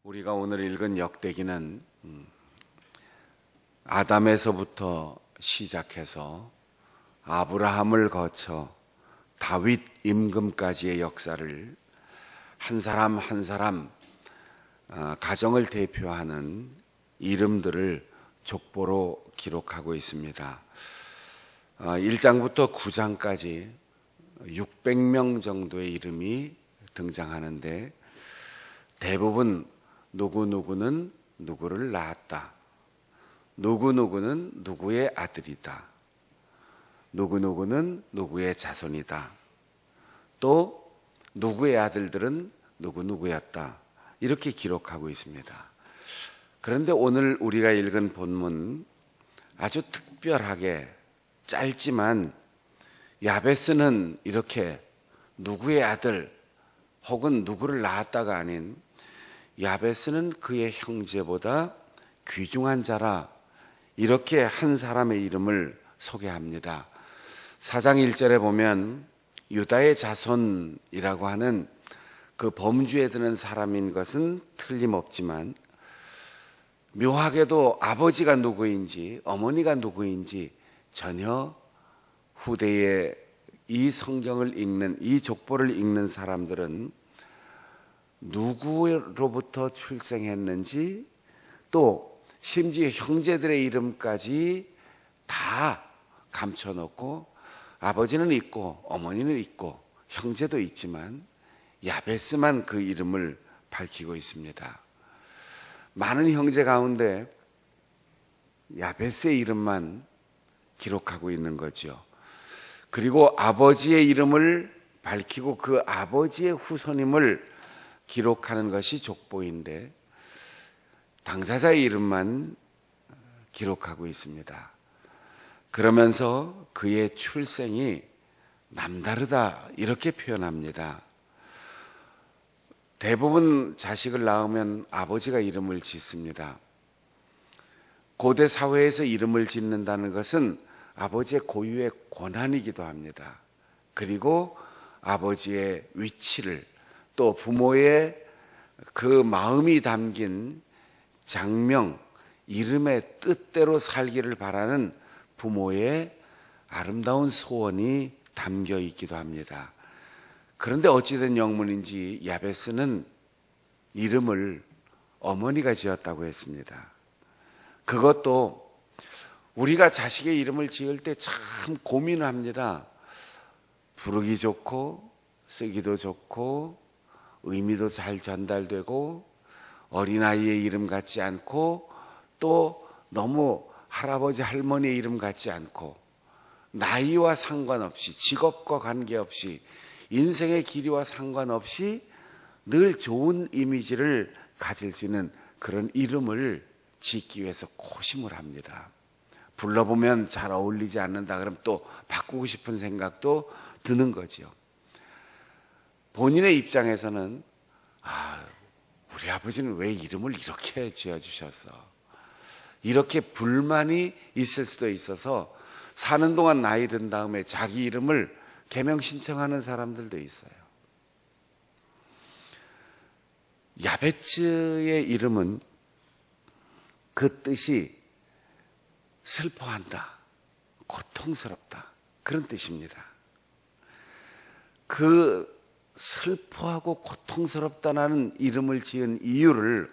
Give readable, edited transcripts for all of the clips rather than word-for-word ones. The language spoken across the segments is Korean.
우리가 오늘 읽은 역대기는 아담에서부터 시작해서 아브라함을 거쳐 다윗 임금까지의 역사를 한 사람 한 사람 가정을 대표하는 이름들을 족보로 기록하고 있습니다. 1장부터 9장까지 600명 정도의 이름이 등장하는데 대부분 누구누구는 누구를 낳았다. 누구누구는 누구의 아들이다. 누구누구는 누구의 자손이다. 또 누구의 아들들은 누구누구였다. 이렇게 기록하고 있습니다. 그런데 오늘 우리가 읽은 본문 아주 특별하게 짧지만 야베스는 이렇게 누구의 아들 혹은 누구를 낳았다가 아닌 야베스는 그의 형제보다 귀중한 자라 이렇게 한 사람의 이름을 소개합니다. 4장 1절에 보면 유다의 자손이라고 하는 그 범주에 드는 사람인 것은 틀림없지만 묘하게도 아버지가 누구인지 어머니가 누구인지 전혀 후대에 이 성경을 읽는 이 족보를 읽는 사람들은 누구로부터 출생했는지 또 심지어 형제들의 이름까지 다 감춰놓고 아버지는 있고 어머니는 있고 형제도 있지만 야베스만 그 이름을 밝히고 있습니다. 많은 형제 가운데 야베스의 이름만 기록하고 있는 거죠. 그리고 아버지의 이름을 밝히고 그 아버지의 후손임을 기록하는 것이 족보인데 당사자의 이름만 기록하고 있습니다. 그러면서 그의 출생이 남다르다 이렇게 표현합니다. 대부분 자식을 낳으면 아버지가 이름을 짓습니다. 고대 사회에서 이름을 짓는다는 것은 아버지의 고유의 권한이기도 합니다. 그리고 아버지의 위치를 또 부모의 그 마음이 담긴 장명, 이름의 뜻대로 살기를 바라는 부모의 아름다운 소원이 담겨 있기도 합니다. 그런데 어찌된 영문인지 야베스는 이름을 어머니가 지었다고 했습니다. 그것도 우리가 자식의 이름을 지을 때 참 고민을 합니다. 부르기 좋고 쓰기도 좋고 의미도 잘 전달되고 어린아이의 이름 같지 않고 또 너무 할아버지 할머니의 이름 같지 않고 나이와 상관없이 직업과 관계없이 인생의 길이와 상관없이 늘 좋은 이미지를 가질 수 있는 그런 이름을 짓기 위해서 고심을 합니다. 불러보면 잘 어울리지 않는다 그러면 또 바꾸고 싶은 생각도 드는 거죠. 본인의 입장에서는 우리 아버지는 왜 이름을 이렇게 지어주셨어? 이렇게 불만이 있을 수도 있어서 사는 동안 나이 든 다음에 자기 이름을 개명 신청하는 사람들도 있어요. 야베츠의 이름은 그 뜻이 슬퍼한다, 고통스럽다 그런 뜻입니다. 그 슬퍼하고 고통스럽다는 이름을 지은 이유를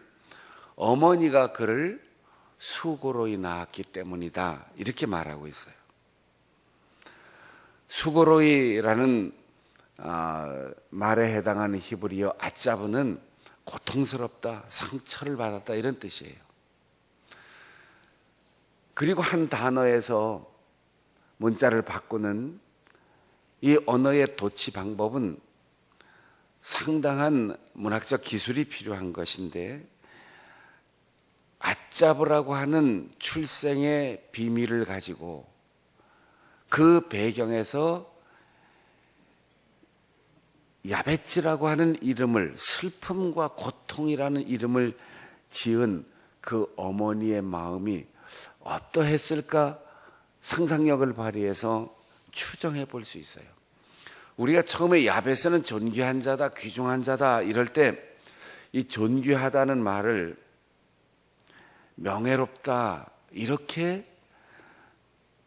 어머니가 그를 수고로이 낳았기 때문이다 이렇게 말하고 있어요. 수고로이라는 말에 해당하는 히브리어 아짜브는 고통스럽다, 상처를 받았다 이런 뜻이에요. 그리고 한 단어에서 문자를 바꾸는 이 언어의 도치 방법은 상당한 문학적 기술이 필요한 것인데 아짜브라고 하는 출생의 비밀을 가지고 그 배경에서 야베츠라고 하는 이름을 슬픔과 고통이라는 이름을 지은 그 어머니의 마음이 어떠했을까 상상력을 발휘해서 추정해 볼 수 있어요. 우리가 처음에 야베스는 존귀한 자다, 귀중한 자다 이럴 때 이 존귀하다는 말을 명예롭다 이렇게,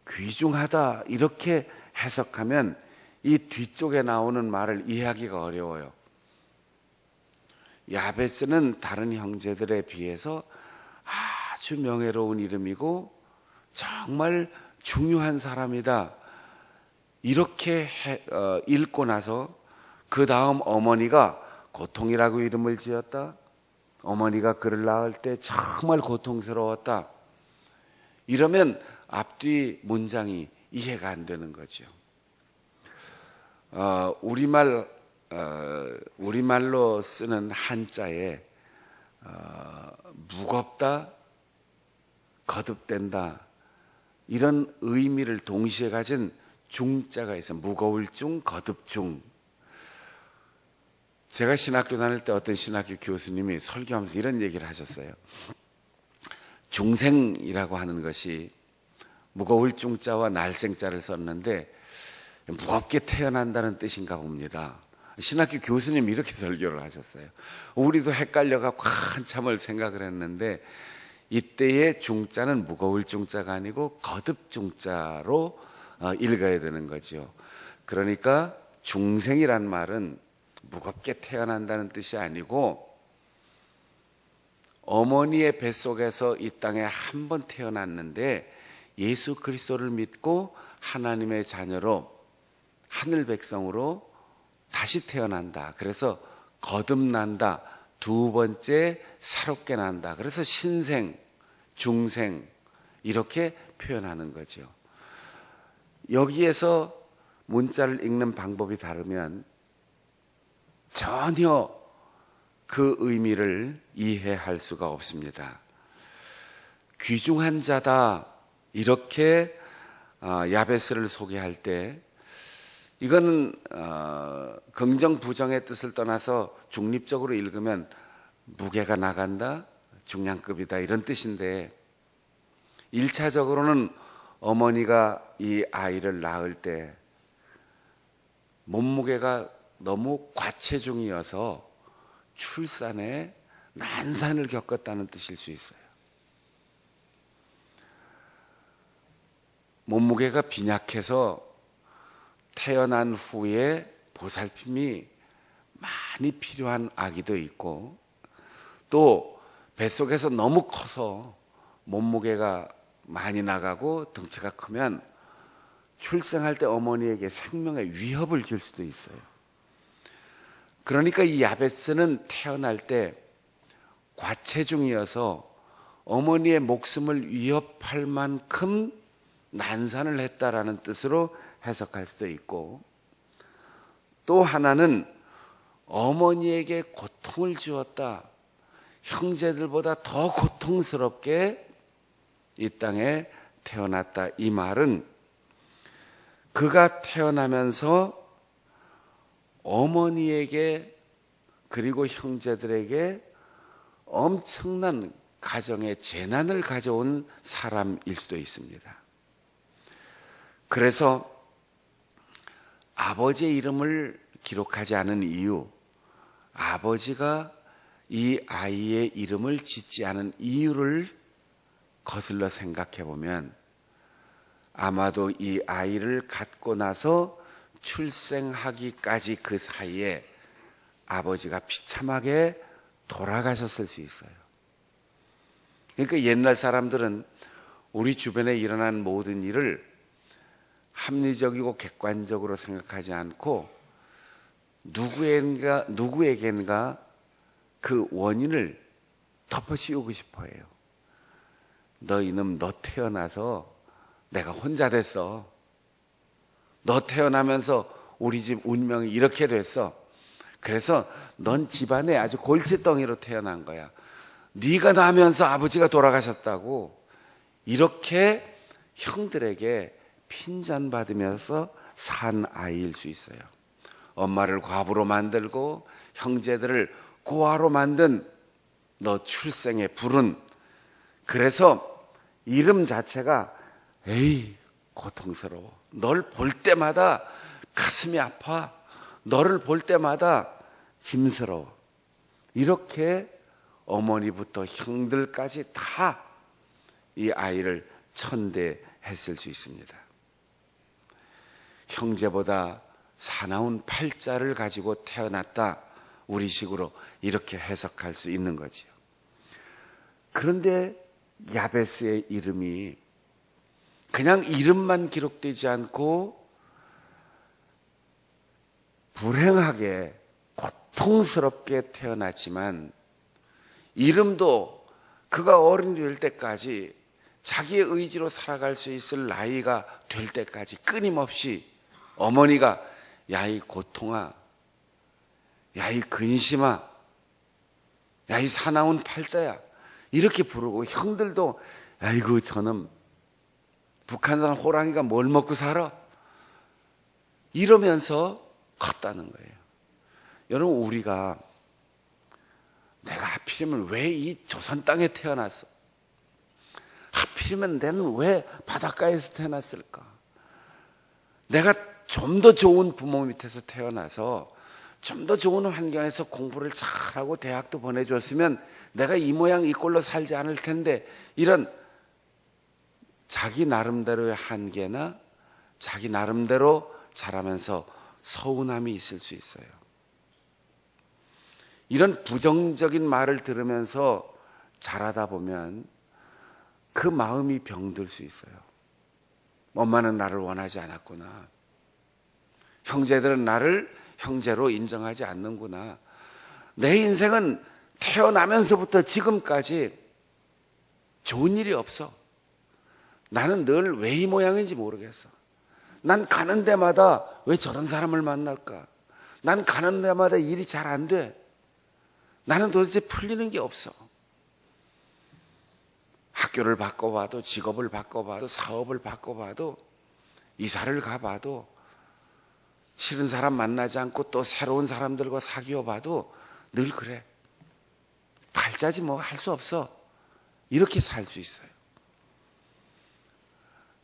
귀중하다 이렇게 해석하면 이 뒤쪽에 나오는 말을 이해하기가 어려워요. 야베스는 다른 형제들에 비해서 아주 명예로운 이름이고 정말 중요한 사람이다 이렇게 읽고 나서 그 다음 어머니가 고통이라고 이름을 지었다. 어머니가 그를 낳을 때 정말 고통스러웠다. 이러면 앞뒤 문장이 이해가 안 되는 거죠. 우리말로 쓰는 한자에 무겁다, 거듭된다 이런 의미를 동시에 가진 중자가 있어요. 무거울 중, 거듭 중. 제가 신학교 다닐 때 어떤 신학교 교수님이 설교하면서 이런 얘기를 하셨어요. 중생이라고 하는 것이 무거울 중자와 날생자를 썼는데 무겁게 태어난다는 뜻인가 봅니다. 신학교 교수님이 이렇게 설교를 하셨어요. 우리도 헷갈려갖고 한참을 생각을 했는데 이때의 중자는 무거울 중자가 아니고 거듭 중자로 읽어야 되는 거죠. 그러니까 중생이란 말은 무겁게 태어난다는 뜻이 아니고 어머니의 뱃속에서 이 땅에 한 번 태어났는데 예수 그리스도를 믿고 하나님의 자녀로 하늘 백성으로 다시 태어난다. 그래서 거듭난다. 두 번째 새롭게 난다. 그래서 신생, 중생 이렇게 표현하는 거죠. 여기에서 문자를 읽는 방법이 다르면 전혀 그 의미를 이해할 수가 없습니다. 귀중한 자다 이렇게 야베스를 소개할 때 이거는 긍정 부정의 뜻을 떠나서 중립적으로 읽으면 무게가 나간다, 중량급이다 이런 뜻인데 1차적으로는 어머니가 이 아이를 낳을 때 몸무게가 너무 과체중이어서 출산에 난산을 겪었다는 뜻일 수 있어요. 몸무게가 빈약해서 태어난 후에 보살핌이 많이 필요한 아기도 있고 또 뱃속에서 너무 커서 몸무게가 많이 나가고 덩치가 크면 출생할 때 어머니에게 생명에 위협을 줄 수도 있어요. 그러니까 이 야베스는 태어날 때 과체중이어서 어머니의 목숨을 위협할 만큼 난산을 했다라는 뜻으로 해석할 수도 있고 또 하나는 어머니에게 고통을 주었다. 형제들보다 더 고통스럽게 이 땅에 태어났다. 이 말은 그가 태어나면서 어머니에게 그리고 형제들에게 엄청난 가정의 재난을 가져온 사람일 수도 있습니다. 그래서 아버지의 이름을 기록하지 않은 이유, 아버지가 이 아이의 이름을 짓지 않은 이유를 거슬러 생각해 보면 아마도 이 아이를 갖고 나서 출생하기까지 그 사이에 아버지가 비참하게 돌아가셨을 수 있어요. 그러니까 옛날 사람들은 우리 주변에 일어난 모든 일을 합리적이고 객관적으로 생각하지 않고 누구에겐가 그 원인을 덮어씌우고 싶어 해요. 너 이놈 너 태어나서 내가 혼자 됐어. 너 태어나면서 우리 집 운명이 이렇게 됐어. 그래서 넌 집안에 아주 골칫덩이로 태어난 거야. 네가 나면서 아버지가 돌아가셨다고 이렇게 형들에게 핀잔받으면서 산 아이일 수 있어요. 엄마를 과부로 만들고 형제들을 고아로 만든 너 출생의 불운. 그래서 이름 자체가 에이 고통스러워. 널 볼 때마다 가슴이 아파. 너를 볼 때마다 짐스러워. 이렇게 어머니부터 형들까지 다 이 아이를 천대했을 수 있습니다. 형제보다 사나운 팔자를 가지고 태어났다, 우리식으로 이렇게 해석할 수 있는 거지요. 그런데 야베스의 이름이 그냥 이름만 기록되지 않고 불행하게 고통스럽게 태어났지만, 이름도 그가 어른이 될 때까지 자기의 의지로 살아갈 수 있을 나이가 될 때까지 끊임없이 어머니가 야 이 고통아, 야 이 근심아, 야 이 사나운 팔자야 이렇게 부르고, 형들도 아이고 저놈 북한산 호랑이가 뭘 먹고 살아 이러면서 컸다는 거예요. 여러분, 우리가 내가 하필이면 왜 이 조선 땅에 태어났어? 하필이면 나는 왜 바닷가에서 태어났을까? 내가 좀 더 좋은 부모 밑에서 태어나서 좀 더 좋은 환경에서 공부를 잘하고 대학도 보내줬으면 내가 이 모양 이 꼴로 살지 않을 텐데, 이런 자기 나름대로의 한계나 자기 나름대로 자라면서 서운함이 있을 수 있어요. 이런 부정적인 말을 들으면서 자라다 보면 그 마음이 병들 수 있어요. 엄마는 나를 원하지 않았구나. 형제들은 나를 형제로 인정하지 않는구나. 내 인생은 태어나면서부터 지금까지 좋은 일이 없어. 나는 늘 왜 이 모양인지 모르겠어. 난 가는 데마다 왜 저런 사람을 만날까? 난 가는 데마다 일이 잘 안 돼. 나는 도대체 풀리는 게 없어. 학교를 바꿔봐도, 직업을 바꿔봐도, 사업을 바꿔봐도, 이사를 가봐도, 싫은 사람 만나지 않고 또 새로운 사람들과 사귀어봐도 늘 그래. 팔자지 뭐 할 수 없어. 이렇게 살 수 있어요.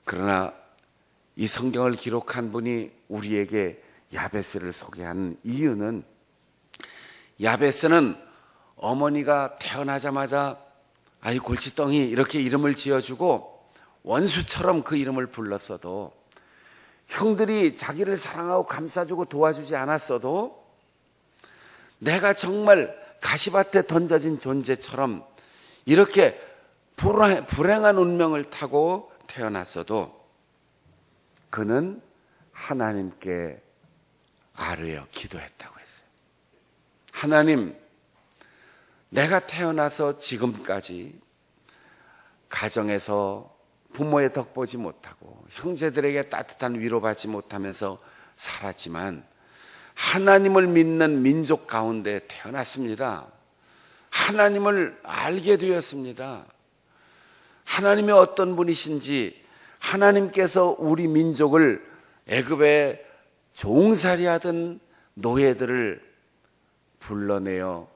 그러나 이 성경을 기록한 분이 우리에게 야베스를 소개하는 이유는, 야베스는 어머니가 태어나자마자 아이 골칫덩이 이렇게 이름을 지어주고 원수처럼 그 이름을 불렀어도, 형들이 자기를 사랑하고 감싸주고 도와주지 않았어도, 내가 정말 가시밭에 던져진 존재처럼 이렇게 불행한 운명을 타고 태어났어도 그는 하나님께 아뢰어 기도했다고 했어요. 하나님, 내가 태어나서 지금까지 가정에서 부모의 덕 보지 못하고 형제들에게 따뜻한 위로받지 못하면서 살았지만 하나님을 믿는 민족 가운데 태어났습니다. 하나님을 알게 되었습니다. 하나님이 어떤 분이신지, 하나님께서 우리 민족을 애굽에 종살이하던 노예들을 불러내어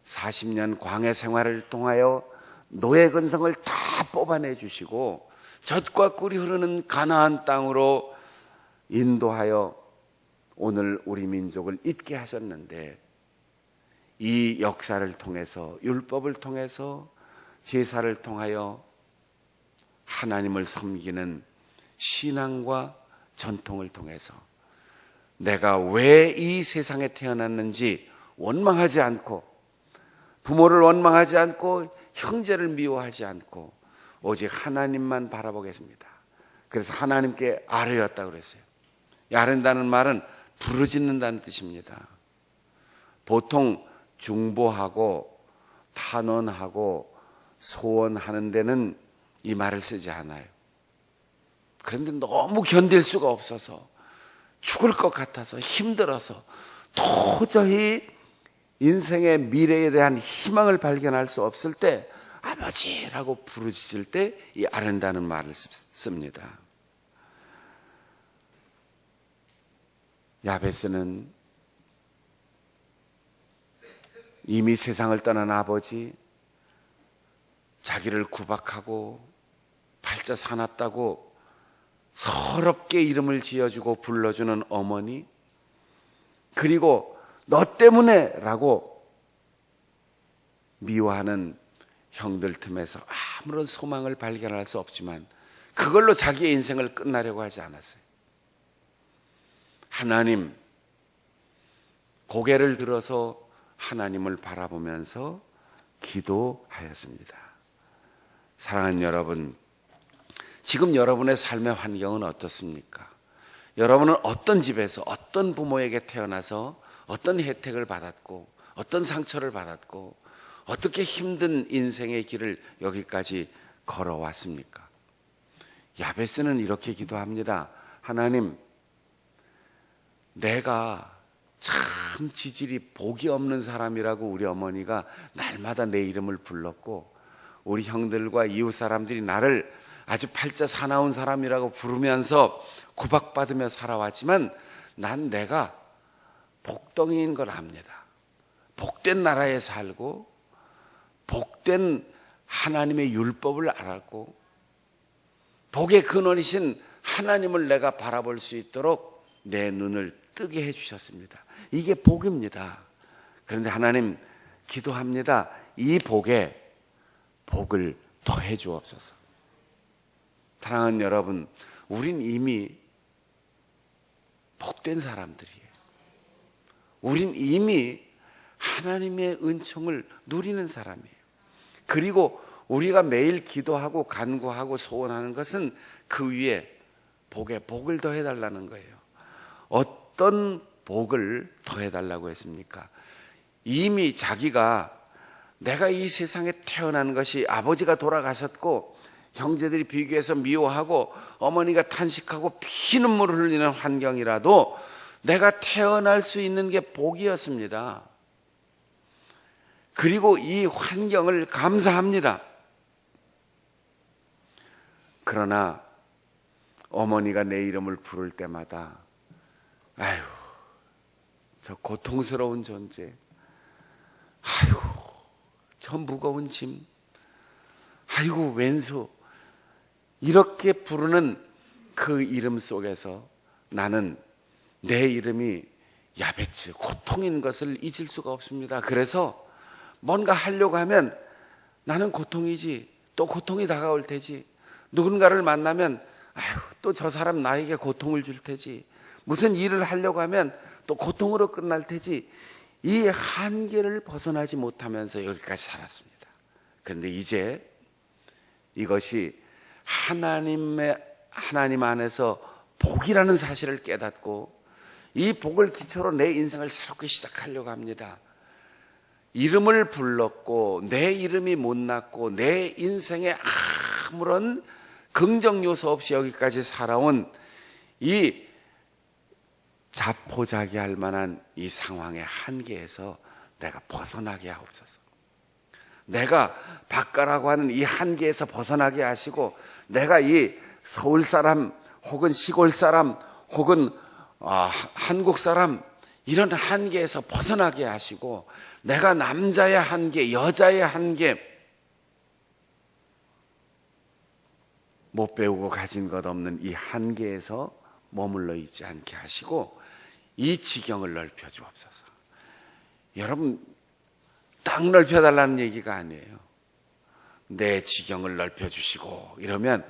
40년 광야 생활을 통하여 노예 근성을 다 뽑아내 주시고 젖과 꿀이 흐르는 가나안 땅으로 인도하여 오늘 우리 민족을 있게 하셨는데, 이 역사를 통해서, 율법을 통해서, 제사를 통하여 하나님을 섬기는 신앙과 전통을 통해서 내가 왜 이 세상에 태어났는지 원망하지 않고, 부모를 원망하지 않고, 형제를 미워하지 않고 오직 하나님만 바라보겠습니다. 그래서 하나님께 아뢰었다고 그랬어요. 아뢰는다는 말은 부르짖는다는 뜻입니다. 보통 중보하고 탄원하고 소원하는 데는 이 말을 쓰지 않아요. 그런데 너무 견딜 수가 없어서, 죽을 것 같아서, 힘들어서, 도저히 인생의 미래에 대한 희망을 발견할 수 없을 때 아버지라고 부르짖을 때 이 아른다는 말을 씁니다. 야베스는 이미 세상을 떠난 아버지, 자기를 구박하고 팔자 사납다고 서럽게 이름을 지어주고 불러주는 어머니, 그리고 너 때문에 라고 미워하는 형들 틈에서 아무런 소망을 발견할 수 없지만 그걸로 자기의 인생을 끝나려고 하지 않았어요. 하나님, 고개를 들어서 하나님을 바라보면서 기도하였습니다. 사랑하는 여러분, 지금 여러분의 삶의 환경은 어떻습니까? 여러분은 어떤 집에서 어떤 부모에게 태어나서 어떤 혜택을 받았고 어떤 상처를 받았고 어떻게 힘든 인생의 길을 여기까지 걸어왔습니까? 야베스는 이렇게 기도합니다. 하나님, 내가 참 지질이 복이 없는 사람이라고 우리 어머니가 날마다 내 이름을 불렀고 우리 형들과 이웃 사람들이 나를 아주 팔자 사나운 사람이라고 부르면서 구박받으며 살아왔지만 난 내가 복덩이인 걸 압니다. 복된 나라에 살고 복된 하나님의 율법을 알았고 복의 근원이신 하나님을 내가 바라볼 수 있도록 내 눈을 뜨게 해주셨습니다. 이게 복입니다. 그런데 하나님 기도합니다. 이 복에 복을 더해 주옵소서. 사랑하는 여러분, 우린 이미 복된 사람들이에요. 우린 이미 하나님의 은총을 누리는 사람이에요. 그리고 우리가 매일 기도하고 간구하고 소원하는 것은 그 위에 복에 복을 더해달라는 거예요. 어떤 복을 더해달라고 했습니까? 이미 자기가 내가 이 세상에 태어난 것이 아버지가 돌아가셨고 형제들이 비교해서 미워하고 어머니가 탄식하고 피눈물을 흘리는 환경이라도 내가 태어날 수 있는 게 복이었습니다. 그리고 이 환경을 감사합니다. 그러나 어머니가 내 이름을 부를 때마다 아유, 저 고통스러운 존재, 아이고, 저 무거운 짐, 아이고, 왼수, 이렇게 부르는 그 이름 속에서 나는 내 이름이 야베츠, 고통인 것을 잊을 수가 없습니다. 그래서 뭔가 하려고 하면 나는 고통이지, 또 고통이 다가올 테지, 누군가를 만나면 아유, 또 저 사람 나에게 고통을 줄 테지, 무슨 일을 하려고 하면 또 고통으로 끝날 테지, 이 한계를 벗어나지 못하면서 여기까지 살았습니다. 그런데 이제 이것이 하나님 안에서 복이라는 사실을 깨닫고 이 복을 기초로 내 인생을 새롭게 시작하려고 합니다. 이름을 불렀고 내 이름이 못났고 내 인생에 아무런 긍정 요소 없이 여기까지 살아온 이 자포자기할 만한 이 상황의 한계에서 내가 벗어나게 하옵소서. 내가 바꿔라고 하는 이 한계에서 벗어나게 하시고 내가 이 서울 사람 혹은 시골 사람 혹은 한국 사람 이런 한계에서 벗어나게 하시고 내가 남자의 한계, 여자의 한계, 못 배우고 가진 것 없는 이 한계에서 머물러 있지 않게 하시고 이 지경을 넓혀 주옵소서. 여러분, 딱 넓혀달라는 얘기가 아니에요. 내 지경을 넓혀 주시고 이러면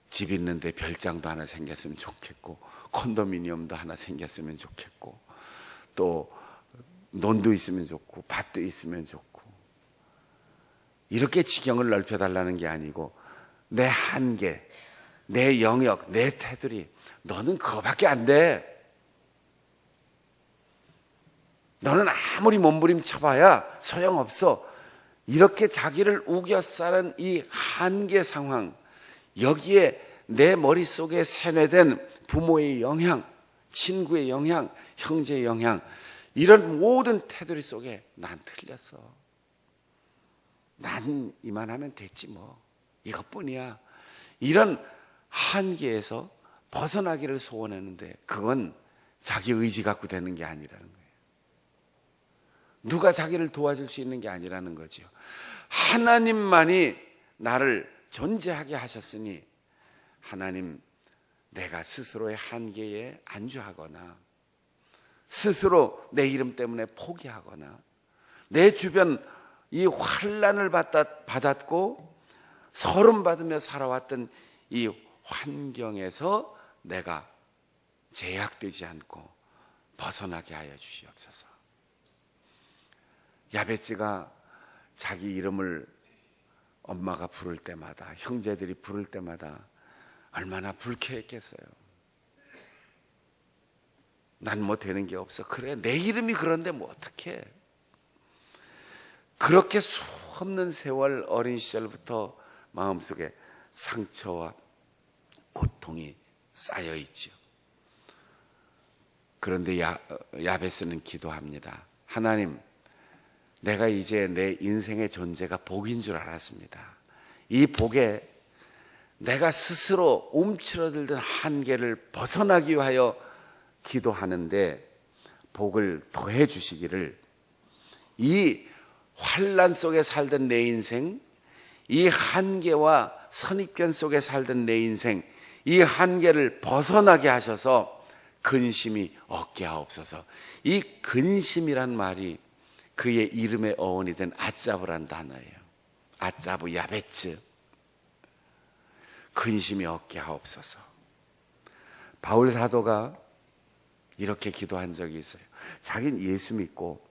집 있는데 별장도 하나 생겼으면 좋겠고 콘도미니엄도 하나 생겼으면 좋겠고 또 논도 있으면 좋고 밭도 있으면 좋고 이렇게 지경을 넓혀달라는 게 아니고 내 한계, 내 영역, 내 테두리, 너는 그거밖에 안 돼. 너는 아무리 몸부림쳐봐야 소용없어. 이렇게 자기를 우겨싸는 이 한계 상황, 여기에 내 머릿속에 세뇌된 부모의 영향, 친구의 영향, 형제의 영향, 이런 모든 테두리 속에 난 틀렸어. 난 이만하면 됐지 뭐. 이것뿐이야. 이런 한계에서 벗어나기를 소원했는데 그건 자기 의지 갖고 되는 게 아니라는 거예요. 누가 자기를 도와줄 수 있는 게 아니라는 거죠. 하나님만이 나를 존재하게 하셨으니 하나님, 내가 스스로의 한계에 안주하거나 스스로 내 이름 때문에 포기하거나 내 주변 이 환난을 받았고 서름 받으며 살아왔던 이 환경에서 내가 제약되지 않고 벗어나게 하여 주시옵소서. 야베스가 자기 이름을 엄마가 부를 때마다, 형제들이 부를 때마다 얼마나 불쾌했겠어요. 난 뭐 되는 게 없어. 그래, 내 이름이 그런데 뭐 어떡해. 그렇게 수없는 세월 어린 시절부터 마음속에 상처와 고통이 쌓여 있죠. 그런데 야베스는 기도합니다. 하나님, 내가 이제 내 인생의 존재가 복인 줄 알았습니다. 이 복에 내가 스스로 움츠러들던 한계를 벗어나기 위하여 기도하는데 복을 더해 주시기를, 이 환난 속에 살던 내 인생, 이 한계와 선입견 속에 살던 내 인생, 이 한계를 벗어나게 하셔서 근심이 없게 하옵소서. 이 근심이란 말이 그의 이름의 어원이 된 아짜브란 단어예요. 아짜브 야베츠. 근심이 없게 하옵소서. 바울 사도가 이렇게 기도한 적이 있어요. 자기는 예수 믿고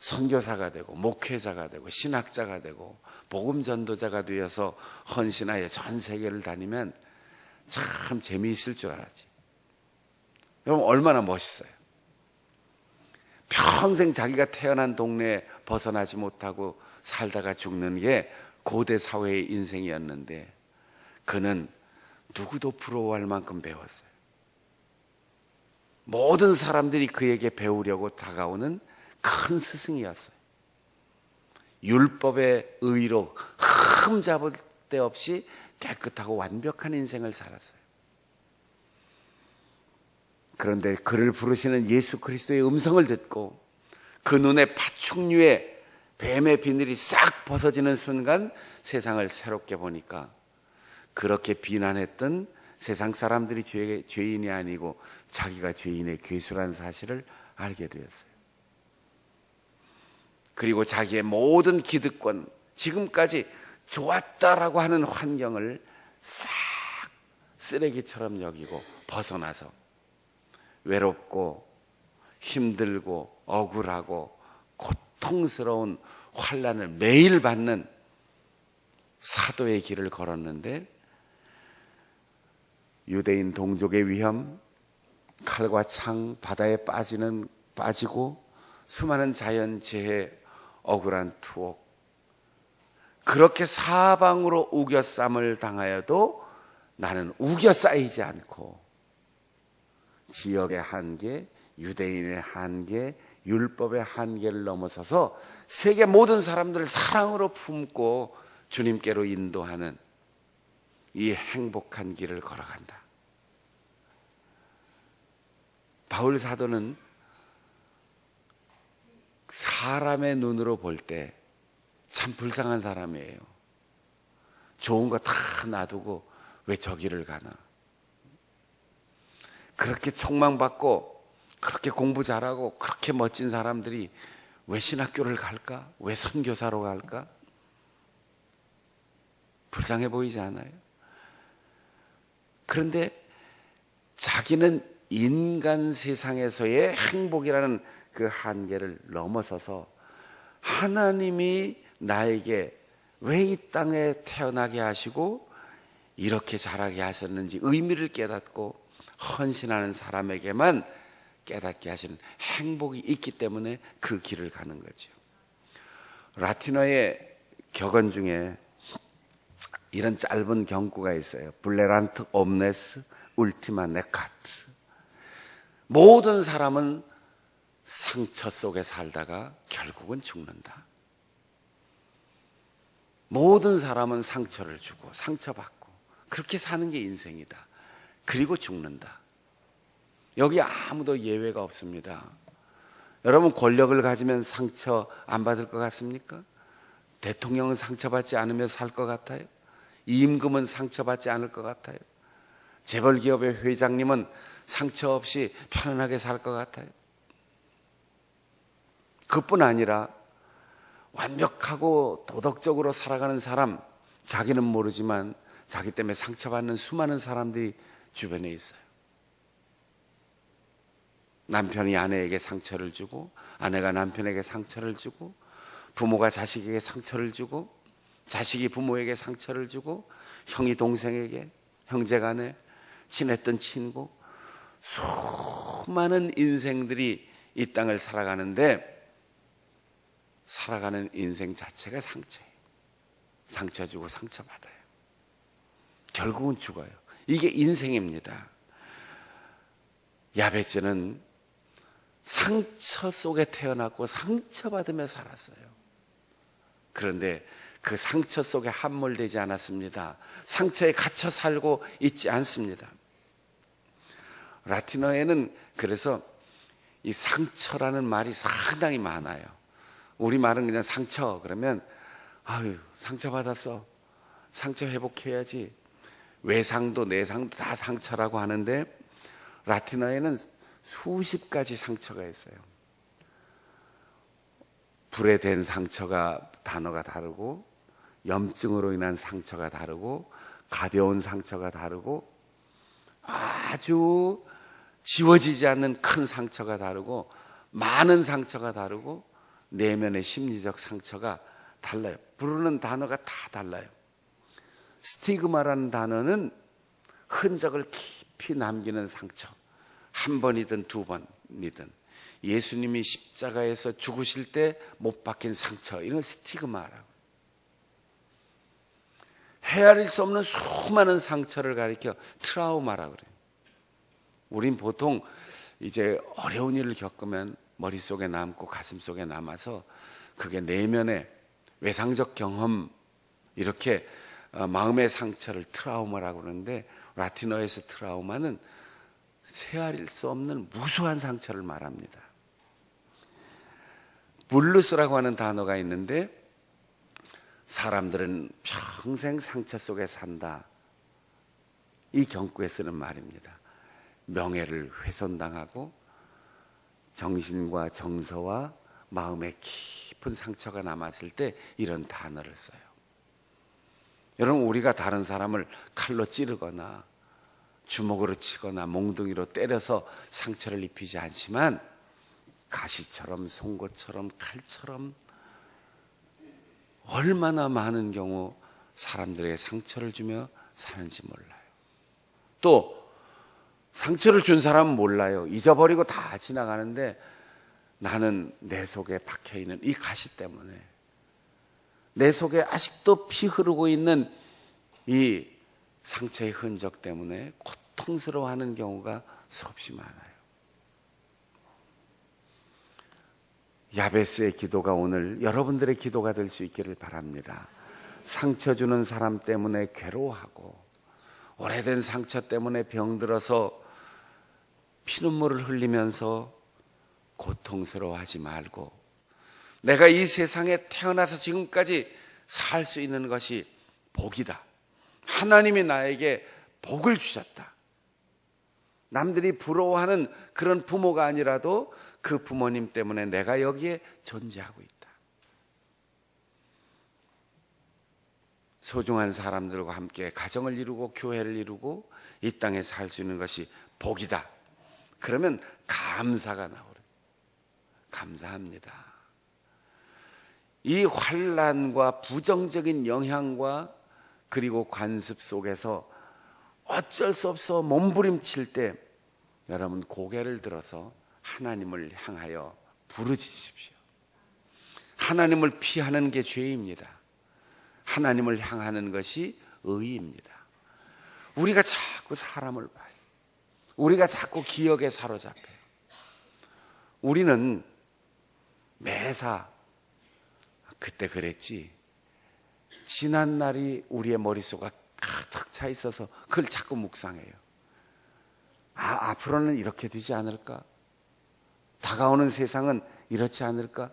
선교사가 되고 목회자가 되고 신학자가 되고 복음 전도자가 되어서 헌신하여 전 세계를 다니면 참 재미있을 줄 알았지. 여러분, 얼마나 멋있어요. 평생 자기가 태어난 동네에 벗어나지 못하고 살다가 죽는 게 고대 사회의 인생이었는데 그는 누구도 부러워할 만큼 배웠어요. 모든 사람들이 그에게 배우려고 다가오는 큰 스승이었어요. 율법의 의로 흠잡을 데 없이 깨끗하고 완벽한 인생을 살았어요. 그런데 그를 부르시는 예수 그리스도의 음성을 듣고 그 눈에 파충류의 뱀의 비늘이 싹 벗어지는 순간 세상을 새롭게 보니까 그렇게 비난했던 세상 사람들이 죄인이 아니고 자기가 죄인의 괴수라는 사실을 알게 되었어요. 그리고 자기의 모든 기득권, 지금까지 좋았다라고 하는 환경을 싹 쓰레기처럼 여기고 벗어나서 외롭고 힘들고 억울하고 고통스러운 환난을 매일 받는 사도의 길을 걸었는데 유대인 동족의 위험, 칼과 창, 바다에 빠지고 수많은 자연재해, 억울한 투옥, 그렇게 사방으로 우겨쌈을 당하여도 나는 우겨싸이지 않고 지역의 한계, 유대인의 한계, 율법의 한계를 넘어서서 세계 모든 사람들을 사랑으로 품고 주님께로 인도하는 이 행복한 길을 걸어간다. 바울 사도는 사람의 눈으로 볼 때 참 불쌍한 사람이에요. 좋은 거 다 놔두고 왜 저 길을 가나? 그렇게 촉망받고 그렇게 공부 잘하고 그렇게 멋진 사람들이 왜 신학교를 갈까? 왜 선교사로 갈까? 불쌍해 보이지 않아요? 그런데 자기는 인간 세상에서의 행복이라는 그 한계를 넘어서서 하나님이 나에게 왜 이 땅에 태어나게 하시고 이렇게 자라게 하셨는지 의미를 깨닫고 헌신하는 사람에게만 깨닫게 하시는 행복이 있기 때문에 그 길을 가는 거죠. 라틴어의 격언 중에 이런 짧은 경구가 있어요. 블레란트 옴네스 울티마 네카트. 모든 사람은 상처 속에 살다가 결국은 죽는다. 모든 사람은 상처를 주고 상처받고 그렇게 사는 게 인생이다. 그리고 죽는다. 여기 아무도 예외가 없습니다. 여러분, 권력을 가지면 상처 안 받을 것 같습니까? 대통령은 상처받지 않으며 살 것 같아요? 임금은 상처받지 않을 것 같아요? 재벌기업의 회장님은 상처 없이 편안하게 살 것 같아요? 그뿐 아니라 완벽하고 도덕적으로 살아가는 사람, 자기는 모르지만 자기 때문에 상처받는 수많은 사람들이 주변에 있어요. 남편이 아내에게 상처를 주고, 아내가 남편에게 상처를 주고, 부모가 자식에게 상처를 주고, 자식이 부모에게 상처를 주고, 형이 동생에게, 형제간에, 친했던 친구, 수많은 인생들이 이 땅을 살아가는데, 살아가는 인생 자체가 상처예요. 상처 주고 상처받아요. 결국은 죽어요. 이게 인생입니다. 야베스는 상처 속에 태어났고 상처받으며 살았어요. 그런데 그 상처 속에 함몰되지 않았습니다. 상처에 갇혀 살고 있지 않습니다. 라틴어에는 그래서 이 상처라는 말이 상당히 많아요. 우리말은 그냥 상처 그러면 아유 상처받았어. 상처 회복해야지. 외상도 내상도 다 상처라고 하는데 라틴어에는 수십 가지 상처가 있어요. 불에 댄 상처가 단어가 다르고, 염증으로 인한 상처가 다르고, 가벼운 상처가 다르고, 아주 지워지지 않는 큰 상처가 다르고, 많은 상처가 다르고, 내면의 심리적 상처가 달라요. 부르는 단어가 다 달라요. 스티그마라는 단어는 흔적을 깊이 남기는 상처. 한 번이든 두 번이든 예수님이 십자가에서 죽으실 때 못 박힌 상처, 이런 스티그마라고. 헤아릴 수 없는 수많은 상처를 가리켜 트라우마라고 그래요. 우린 보통 이제 어려운 일을 겪으면 머릿속에 남고 가슴속에 남아서 그게 내면의 외상적 경험, 이렇게 마음의 상처를 트라우마라고 그러는데, 라틴어에서 트라우마는 헤아릴 수 없는 무수한 상처를 말합니다. 블루스라고 하는 단어가 있는데, 사람들은 평생 상처 속에 산다, 이 경구에 쓰는 말입니다. 명예를 훼손당하고 정신과 정서와 마음에 깊은 상처가 남았을 때 이런 단어를 써요. 여러분, 우리가 다른 사람을 칼로 찌르거나 주먹으로 치거나 몽둥이로 때려서 상처를 입히지 않지만 가시처럼 송곳처럼 칼처럼 얼마나 많은 경우 사람들에게 상처를 주며 사는지 몰라요. 또 상처를 준 사람은 몰라요. 잊어버리고 다 지나가는데 나는 내 속에 박혀있는 이 가시 때문에, 내 속에 아직도 피 흐르고 있는 이 상처의 흔적 때문에 고통스러워하는 경우가 수없이 많아요. 야베스의 기도가 오늘 여러분들의 기도가 될 수 있기를 바랍니다. 상처 주는 사람 때문에 괴로워하고, 오래된 상처 때문에 병들어서 피눈물을 흘리면서 고통스러워하지 말고, 내가 이 세상에 태어나서 지금까지 살 수 있는 것이 복이다. 하나님이 나에게 복을 주셨다. 남들이 부러워하는 그런 부모가 아니라도 그 부모님 때문에 내가 여기에 존재하고 있다. 소중한 사람들과 함께 가정을 이루고 교회를 이루고 이 땅에 살 수 있는 것이 복이다. 그러면 감사가 나오는, 감사합니다. 이 환난과 부정적인 영향과 그리고 관습 속에서 어쩔 수 없어 몸부림칠 때 여러분 고개를 들어서 하나님을 향하여 부르짖으십시오. 하나님을 피하는 게 죄입니다. 하나님을 향하는 것이 의입니다. 우리가 자꾸 사람을 봐요. 우리가 자꾸 기억에 사로잡혀요. 우리는 매사 그때 그랬지, 지난 날이 우리의 머릿속에 가득 차 있어서 그걸 자꾸 묵상해요. 앞으로는 이렇게 되지 않을까? 다가오는 세상은 이렇지 않을까?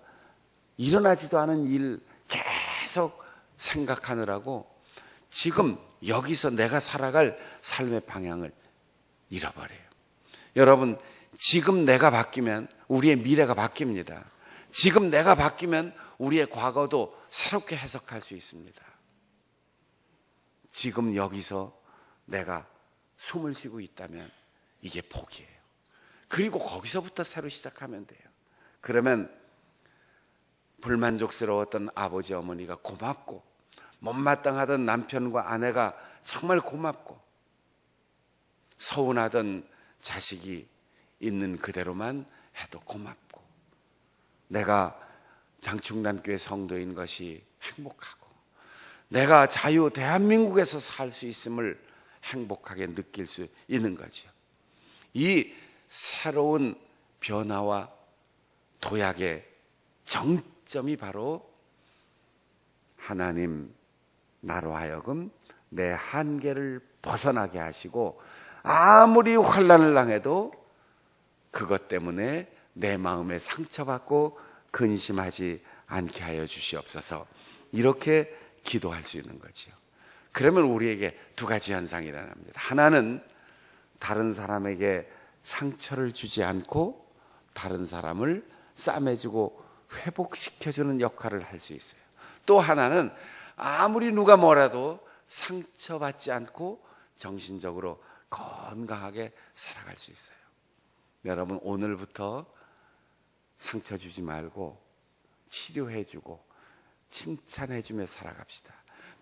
일어나지도 않은 일 계속 생각하느라고 지금 여기서 내가 살아갈 삶의 방향을 잃어버려요. 여러분, 지금 내가 바뀌면 우리의 미래가 바뀝니다. 지금 내가 바뀌면 우리의 과거도 새롭게 해석할 수 있습니다. 지금 여기서 내가 숨을 쉬고 있다면 이게 복이에요. 그리고 거기서부터 새로 시작하면 돼요. 그러면 불만족스러웠던 아버지 어머니가 고맙고, 못마땅하던 남편과 아내가 정말 고맙고, 서운하던 자식이 있는 그대로만 해도 고맙고, 내가 장충단교회 성도인 것이 행복하고, 내가 자유 대한민국에서 살 수 있음을 행복하게 느낄 수 있는 거죠. 이 새로운 변화와 도약의 정점이 바로 하나님, 나로 하여금 내 한계를 벗어나게 하시고, 아무리 환난을 당해도 그것 때문에 내 마음에 상처받고 근심하지 않게 하여 주시옵소서. 이렇게 기도할 수 있는 거죠. 그러면 우리에게 두 가지 현상이 일어납니다. 하나는 다른 사람에게 상처를 주지 않고 다른 사람을 싸매주고 회복시켜주는 역할을 할 수 있어요. 또 하나는 아무리 누가 뭐라도 상처받지 않고 정신적으로 건강하게 살아갈 수 있어요. 여러분, 오늘부터 상처 주지 말고 치료해주고 칭찬해주며 살아갑시다.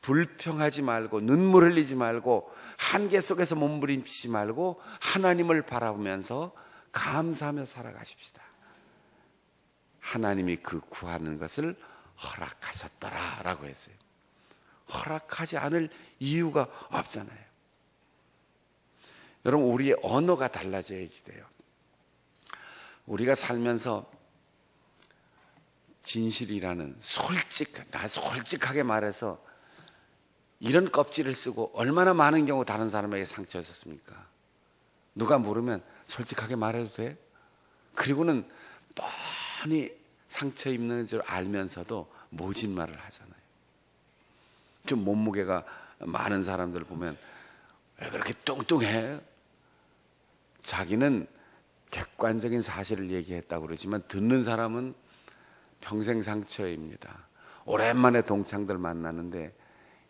불평하지 말고 눈물 흘리지 말고 한계 속에서 몸부림치지 말고 하나님을 바라보면서 감사하며 살아가십시다. 하나님이 그 구하는 것을 허락하셨더라라고 했어요. 허락하지 않을 이유가 없잖아요. 여러분, 우리의 언어가 달라져야지 돼요. 우리가 살면서 진실이라는 솔직하게 말해서 이런 껍질을 쓰고 얼마나 많은 경우 다른 사람에게 상처였었습니까? 누가 물으면 솔직하게 말해도 돼? 그리고는 뻔히 상처 입는 줄 알면서도 모진 말을 하잖아요. 좀 몸무게가 많은 사람들 보면 왜 그렇게 뚱뚱해? 자기는 객관적인 사실을 얘기했다고 그러지만 듣는 사람은 평생 상처입니다. 오랜만에 동창들 만나는데,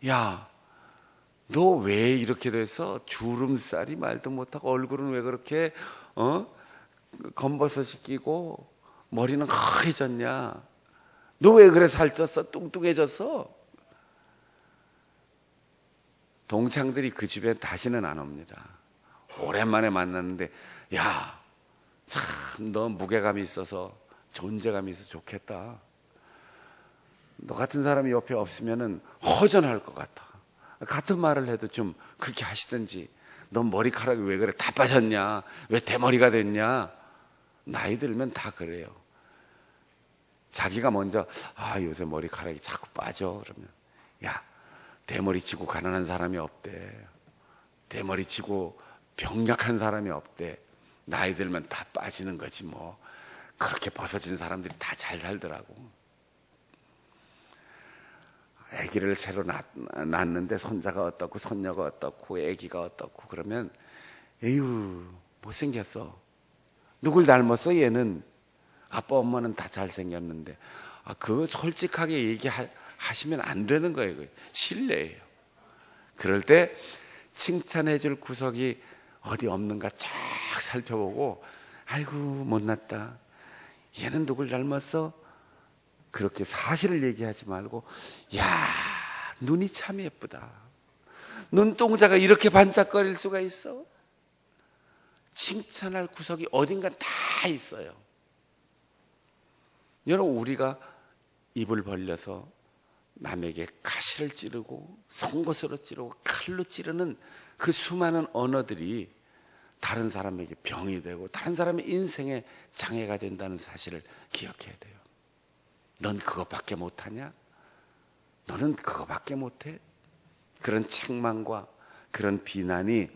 야, 너 왜 이렇게 돼서 주름살이 말도 못하고 얼굴은 왜 그렇게 검버섯이 끼고 머리는 하얘졌냐? 너 왜 그래 살쪘어? 뚱뚱해졌어? 동창들이 그 주변에 다시는 안 옵니다. 오랜만에 만났는데, 야, 참 너 무게감이 있어서 존재감이 있어서 좋겠다. 너 같은 사람이 옆에 없으면 허전할 것 같아. 같은 말을 해도 좀 그렇게 하시든지. 넌 머리카락이 왜 그래? 다 빠졌냐? 왜 대머리가 됐냐? 나이 들면 다 그래요. 자기가 먼저 요새 머리카락이 자꾸 빠져. 그러면 야, 대머리 치고 가난한 사람이 없대. 대머리 치고 병약한 사람이 없대. 나이 들면 다 빠지는 거지 뭐. 그렇게 벗어진 사람들이 다 잘 살더라고. 아기를 새로 낳았는데 손자가 어떻고 손녀가 어떻고 아기가 어떻고 그러면 에휴 못생겼어. 누굴 닮았어 얘는. 아빠 엄마는 다 잘생겼는데. 그거 솔직하게 얘기하시면 안 되는 거예요. 그거 실례예요. 그럴 때 칭찬해 줄 구석이 어디 없는가 쫙 살펴보고 아이고 못났다. 얘는 누굴 닮았어? 그렇게 사실을 얘기하지 말고 야, 눈이 참 예쁘다. 눈동자가 이렇게 반짝거릴 수가 있어? 칭찬할 구석이 어딘가 다 있어요. 여러분, 우리가 입을 벌려서 남에게 가시를 찌르고 송곳으로 찌르고 칼로 찌르는 그 수많은 언어들이 다른 사람에게 병이 되고 다른 사람의 인생에 장애가 된다는 사실을 기억해야 돼요. 넌 그것밖에 못하냐? 너는 그거밖에 못해? 그런 책망과 그런 비난이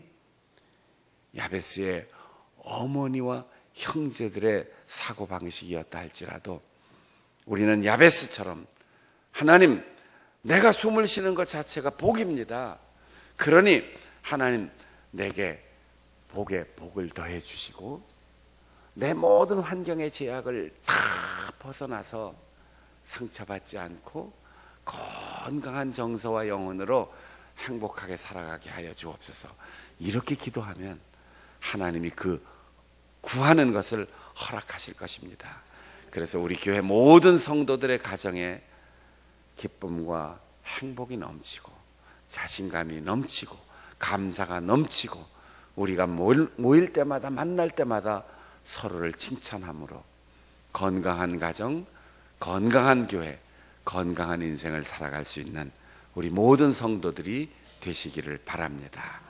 야베스의 어머니와 형제들의 사고방식이었다 할지라도 우리는 야베스처럼 하나님, 내가 숨을 쉬는 것 자체가 복입니다. 그러니 하나님 내게 복에 복을 더해 주시고 내 모든 환경의 제약을 다 벗어나서 상처받지 않고 건강한 정서와 영혼으로 행복하게 살아가게 하여 주옵소서. 이렇게 기도하면 하나님이 그 구하는 것을 허락하실 것입니다. 그래서 우리 교회 모든 성도들의 가정에 기쁨과 행복이 넘치고 자신감이 넘치고 감사가 넘치고 우리가 모일 때마다 만날 때마다 서로를 칭찬함으로 건강한 가정, 건강한 교회, 건강한 인생을 살아갈 수 있는 우리 모든 성도들이 되시기를 바랍니다.